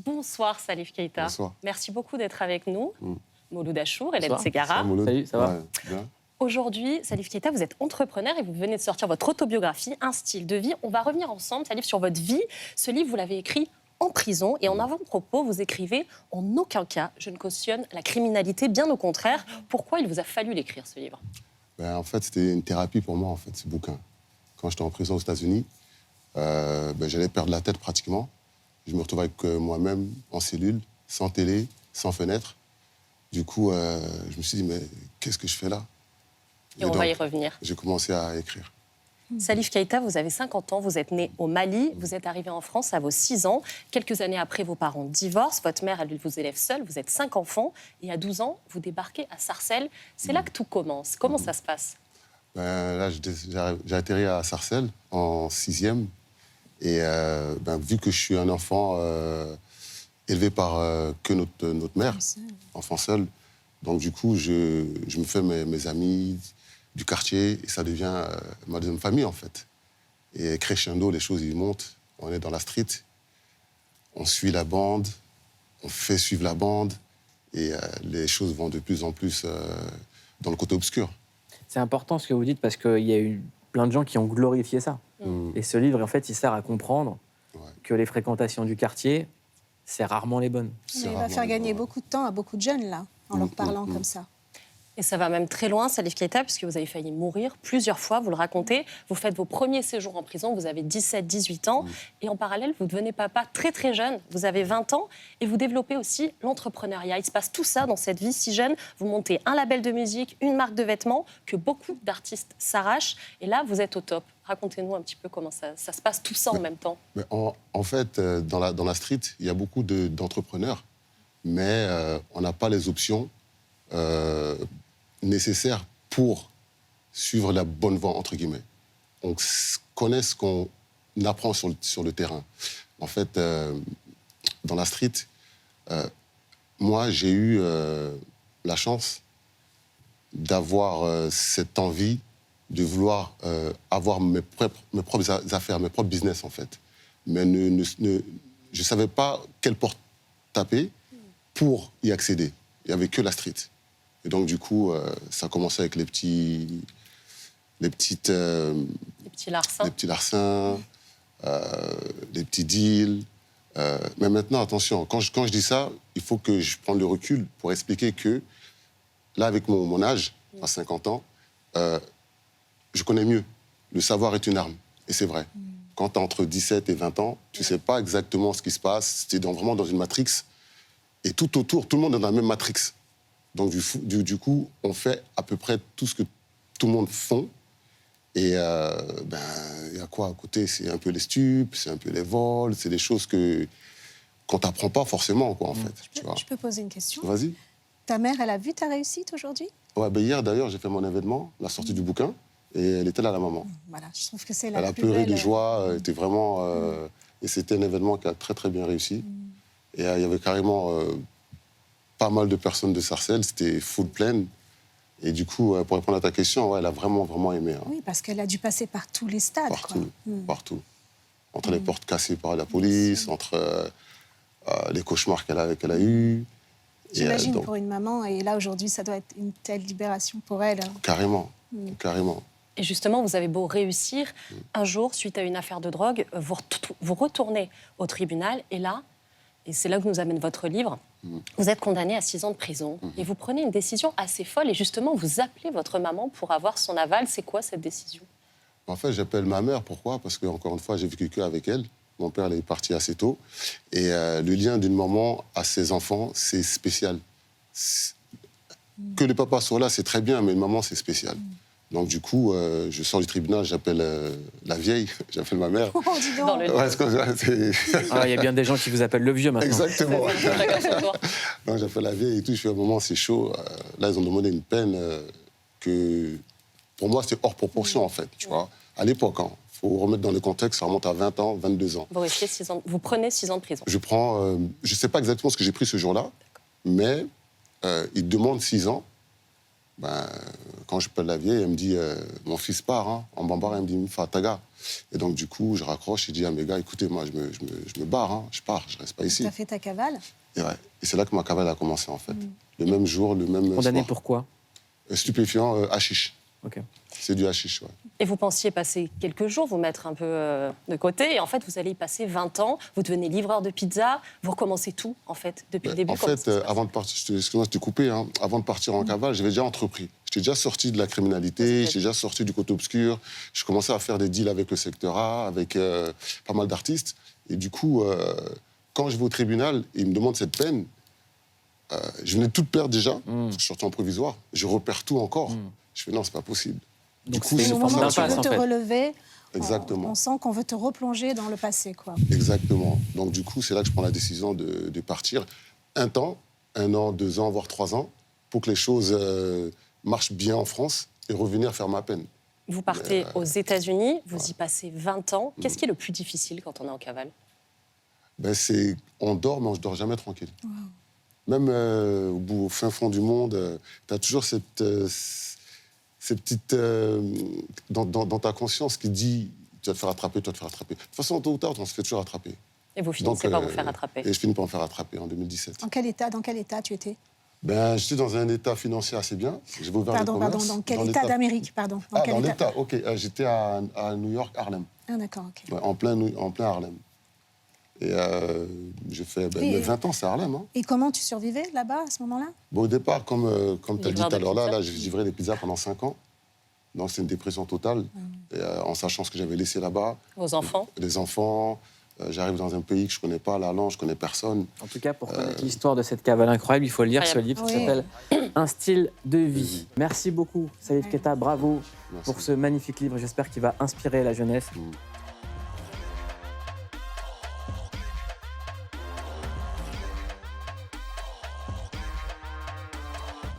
Bonsoir Salif Keita. Bonsoir. Merci beaucoup d'être avec nous. Mouloud Achour, Hélène Bonsoir. Ségara. Salut, ça va? Ouais, bien. Aujourd'hui, Salif Keita, vous êtes entrepreneur et vous venez de sortir votre autobiographie, Un style de vie. On va revenir ensemble, Salif, sur votre vie. Ce livre, vous l'avez écrit en prison et en avant-propos, vous écrivez « En aucun cas, je ne cautionne la criminalité, bien au contraire ». Pourquoi il vous a fallu l'écrire, ce livre? En fait, c'était une thérapie pour moi, en fait, ce bouquin. Quand j'étais en prison aux États-Unis, j'allais perdre la tête pratiquement. Je me retrouvais avec moi-même en cellule, sans télé, sans fenêtre. Du coup, je me suis dit, mais qu'est-ce que je fais là? Et on va y revenir. J'ai commencé à écrire. Salif Keita, vous avez 50 ans, vous êtes né au Mali, vous êtes arrivé en France à vos 6 ans. Quelques années après, vos parents divorcent, votre mère, elle vous élève seule, vous êtes 5 enfants, et à 12 ans, vous débarquez à Sarcelles. C'est là que tout commence. Comment ça se passe? Là, j'ai atterri à Sarcelles en 6e. Et vu que je suis un enfant élevé par que notre mère, enfant seul, donc du coup, je me fais mes amis du quartier et ça devient ma deuxième famille, en fait. Et crescendo, les choses, ils montent. On est dans la street, on suit la bande, on fait suivre la bande et les choses vont de plus en plus dans le côté obscur. C'est important ce que vous dites parce qu'il y a eu plein de gens qui ont glorifié ça. Et ce livre, en fait, il sert à comprendre que les fréquentations du quartier, c'est rarement les bonnes. Mais il va faire gagner beaucoup de temps à beaucoup de jeunes, là, en leur parlant comme ça. Et ça va même très loin, Salif Keita, puisque vous avez failli mourir plusieurs fois, vous le racontez. Vous faites vos premiers séjours en prison, vous avez 17-18 ans. Et en parallèle, vous devenez papa très très jeune, vous avez 20 ans. Et vous développez aussi l'entrepreneuriat. Il se passe tout ça dans cette vie si jeune. Vous montez un label de musique, une marque de vêtements, que beaucoup d'artistes s'arrachent. Et là, vous êtes au top. Racontez-nous un petit peu comment ça se passe tout ça en même temps. En fait, dans la street, il y a beaucoup d'entrepreneurs, mais on n'a pas les options nécessaires pour suivre la bonne voie, entre guillemets. On connaît ce qu'on apprend sur le terrain. En fait, dans la street, moi, j'ai eu la chance d'avoir cette envie de vouloir avoir mes propres affaires, mes propres business, en fait. Mais je ne savais pas quelle porte taper pour y accéder. Il n'y avait que la street. Et donc, du coup, ça a commencé avec les petits larcins. Les petits deals. Mais maintenant, attention, quand je dis ça, il faut que je prenne le recul pour expliquer que, là, avec mon âge, à 50 ans, je connais mieux. Le savoir est une arme. Et c'est vrai. Quand tu as entre 17 et 20 ans, tu ne sais pas exactement ce qui se passe. Tu es vraiment dans une matrix. Et tout autour, tout le monde est dans la même matrix. Donc, du coup, on fait à peu près tout ce que tout le monde fait. Et il y a quoi à côté? C'est un peu les stupes, c'est un peu les vols, c'est des choses qu'on t'apprend pas forcément, quoi, en fait. Je peux poser une question? Vas-y. Ta mère, elle a vu ta réussite aujourd'hui? Ouais, hier, d'ailleurs, j'ai fait mon événement, la sortie du bouquin, et elle était là, la maman. Voilà, je trouve que c'est la Elle a plus pleuré belle... de joie, elle était vraiment... Et c'était un événement qui a très, très bien réussi. Et il y avait carrément... pas mal de personnes de Sarcelles, c'était full plein. Et du coup, pour répondre à ta question, elle a vraiment, vraiment aimé. Hein. Oui, parce qu'elle a dû passer par tous les stades. Partout. Entre les portes cassées par la police, entre les cauchemars qu'elle a eus. J'imagine pour une maman, et là, aujourd'hui, ça doit être une telle libération pour elle. Carrément, carrément. Et justement, vous avez beau réussir, un jour, suite à une affaire de drogue, vous retournez au tribunal, et là, et c'est là que nous amène votre livre, vous êtes condamné à 6 ans de prison et vous prenez une décision assez folle et justement, vous appelez votre maman pour avoir son aval. C'est quoi cette décision? En fait, j'appelle ma mère. Pourquoi? Parce que, encore une fois, j'ai vécu qu'avec elle. Mon père est parti assez tôt. Et le lien d'une maman à ses enfants, c'est spécial. Que le papa soit là, c'est très bien, mais une maman, c'est spécial. Donc, du coup, je sors du tribunal, j'appelle la vieille, j'appelle ma mère. Oh, dis donc. Dans le Il y a bien des gens qui vous appellent le vieux maintenant. Exactement. Donc, j'appelle la vieille et tout. Je fais un moment, c'est chaud. Là, ils ont demandé une peine que, pour moi, c'est hors proportion, en fait. Tu vois. À l'époque, il faut remettre dans le contexte, ça remonte à 20 ans, 22 ans. Vous prenez 6 ans de prison. Je ne sais pas exactement ce que j'ai pris ce jour-là, mais ils demandent 6 ans. Ben, quand je parle la vieille, elle me dit mon fils part, hein, en bambara, elle me dit Fataga. Et donc, du coup, je raccroche et dis à mes gars écoutez, moi, je me barre, hein, je pars, je reste pas ici. Tu as fait ta cavale. Et, ouais. Et c'est là que ma cavale a commencé, en fait. Le même jour, le même Condamné soir. pourquoi? Stupéfiant, hashish. Ok. C'est du hashish, ouais. Et vous pensiez passer quelques jours, vous mettre un peu de côté, et en fait, vous allez y passer 20 ans, vous devenez livreur de pizza, vous recommencez tout, en fait, depuis le début. En fait, avant de partir, excuse-moi, je t'ai coupé, hein, avant de partir en cavale, j'avais déjà entrepris. J'étais déjà sorti de la criminalité, j'étais déjà sorti du côté obscur. Je commençais à faire des deals avec le secteur A, avec pas mal d'artistes. Et du coup, quand je vais au tribunal et ils me demandent cette peine, je venais de tout perdre déjà, parce que je suis sorti en provisoire. Je repère tout encore. Je fais non, c'est pas possible. Donc, Du coup, c'est Et une au forme moment où tu d'impasse, veux en te fait. relever, Exactement. on sent qu'on veut te replonger dans le passé, quoi. Exactement. Donc, du coup, c'est là que je prends la décision de partir un temps, 1 an, 2 ans, voire 3 ans, pour que les choses marchent bien en France et revenir faire ma peine. Vous partez aux États-Unis, vous y passez 20 ans. Qu'est-ce qui est le plus difficile quand on est en cavale? Ben, on dort, mais on ne dort jamais tranquille. Même au fin fond du monde, tu as toujours cette petite... dans ta conscience qui dit tu vas te faire attraper, tu vas te faire attraper. De toute façon, tôt ou tard, on se fait toujours attraper. Et vous finissez par vous faire attraper. Et je finis par me faire attraper en 2017. Dans quel état tu étais? Ben, j'étais dans un état financier assez bien. J'avais ouvert Pardon, le commerce. dans quel état d'Amérique, pardon? Dans l'état, ok. J'étais à New York, Harlem. Ah, d'accord, ok. Ouais, en plein Harlem. Et j'ai fait 20 ans, c'est Harlem. Hein. Et comment tu survivais là-bas, à ce moment-là? Bon, au départ, comme tu as dit Livreur tout à de l'heure, pizza. là, j'ai livré des pizzas pendant 5 ans. Donc, c'est une dépression totale. Et, en sachant ce que j'avais laissé là-bas. Vos enfants? Les enfants. J'arrive dans un pays que je ne connais pas, la langue, je ne connais personne. En tout cas, pour connaître l'histoire de cette cavale incroyable, il faut lire ce livre qui Oui. s'appelle Un style de vie. Merci beaucoup, Salif Keita. Bravo Merci. pour ce magnifique livre. J'espère qu'il va inspirer la jeunesse.